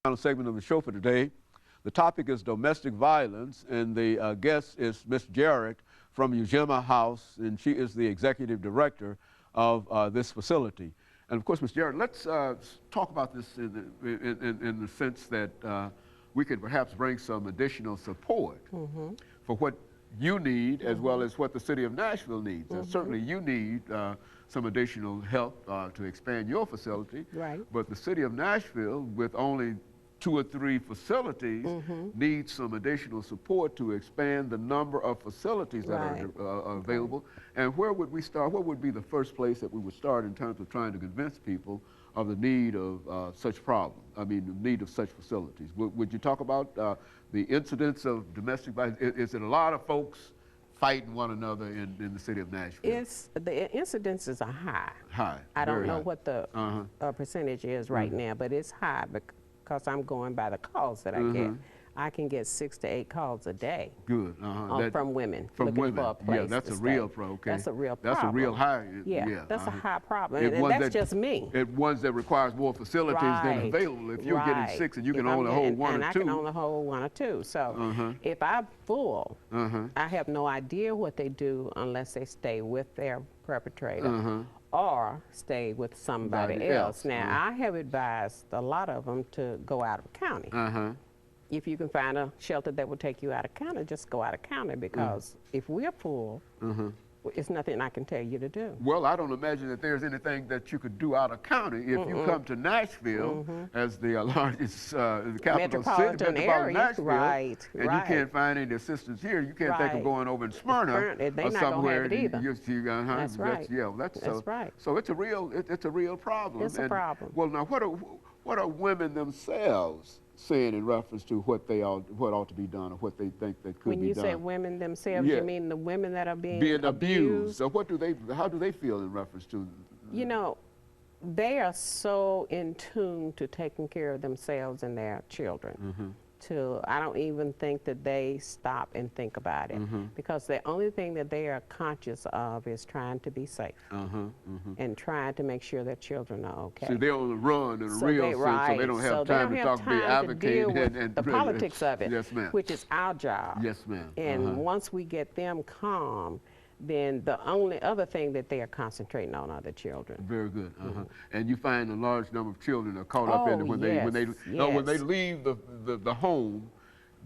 Final segment of the show for today. The topic is domestic violence, and the guest is Miss Jarrett from EJarrett House, and she is the executive director of this facility. And of course, Miss Jarrett, let's talk about this in the sense that we could perhaps bring some additional support for what you need as well as what the city of Nashville needs. And certainly you need some additional help to expand your facility. Right. But the city of Nashville, with only 2 or 3 facilities, needs some additional support to expand the number of facilities that are available. And where would we start? What would be the first place that we would start in terms of trying to convince people of the need of such problems? I mean, the need of such facilities. Would you talk about the incidence of domestic violence? Is it a lot of folks fighting one another in the city of Nashville? The incidences are high. High. I don't know what the percentage is right now, but it's high because I'm going by the calls that I get. I can get 6 to 8 calls a day. Good. From women. From looking women. For a place yeah, that's to a stay. real problem. Okay. That's a real problem. That's a real high. Yeah, that's a high problem. And that's just me. It ones that requires more facilities than available. If you're getting 6 and you can only hold 1 or 2. And I can only hold 1 or 2. So if I'm full, I have no idea what they do unless they stay with their perpetrator. Or stay with somebody else. Now, I have advised a lot of them to go out of county. If you can find a shelter that will take you out of county, just go out of county, because if we're full, it's nothing I can tell you to do. Well, I don't imagine that there's anything that you could do out of county if you come to Nashville as the largest capital city, metropolitan Nashville, and you can't find any assistance here. You can't think of going over in Smyrna or somewhere. That's right. That's right. So it's a real problem. It's a problem. Well, now what are women themselves saying in reference to what ought to be done or what they think that could be done? When you say women themselves, you mean the women that are being abused? So how do they feel in reference to? You know, they are so in tune to taking care of themselves and their children. I don't even think that they stop and think about it, because the only thing that they are conscious of is trying to be safe and trying to make sure their children are okay. See, they're on the run in a real sense, so they don't have time to talk, be advocating and the politics of it, yes, ma'am, which is our job. Yes, ma'am. And once we get them calm, then the only other thing that they are concentrating on are the children. Very good. And you find a large number of children are caught up in it when they leave the home.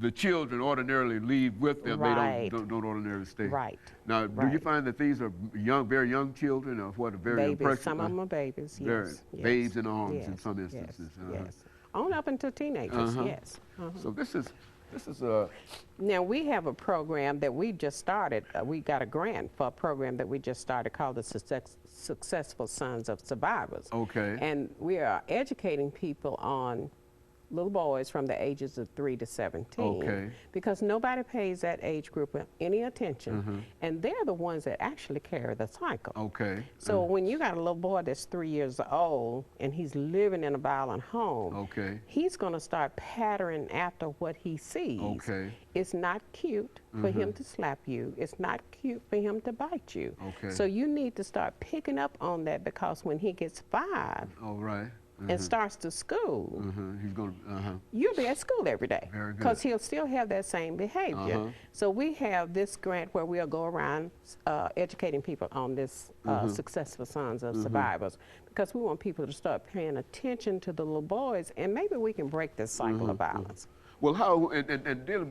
The children ordinarily leave with them. They don't ordinarily stay. Right. Now, do you find that these are very young children, or what? Very impressionable. Some of them are babies. Yes. Babes in arms in some instances. Yes. On up into teenagers. Yes. So this is Now, we have a program that we just started. We got a grant for a program that we just started called the Successful Sons of Survivors. Okay. And we are educating people on little boys from the ages of 3 to 17, because nobody pays that age group any attention, and they're the ones that actually carry the cycle. So when you got a little boy that's 3 years old and he's living in a violent home, he's going to start patterning after what he sees. It's not cute for him to slap you. It's not cute for him to bite you. So you need to start picking up on that, because when he gets 5, and starts to school, he's going you'll be at school every day, because he'll still have that same behavior. So we have this grant where we'll go around educating people on this Successful Sons of Survivors, because we want people to start paying attention to the little boys, and maybe we can break this cycle of violence. Well, how, and dealing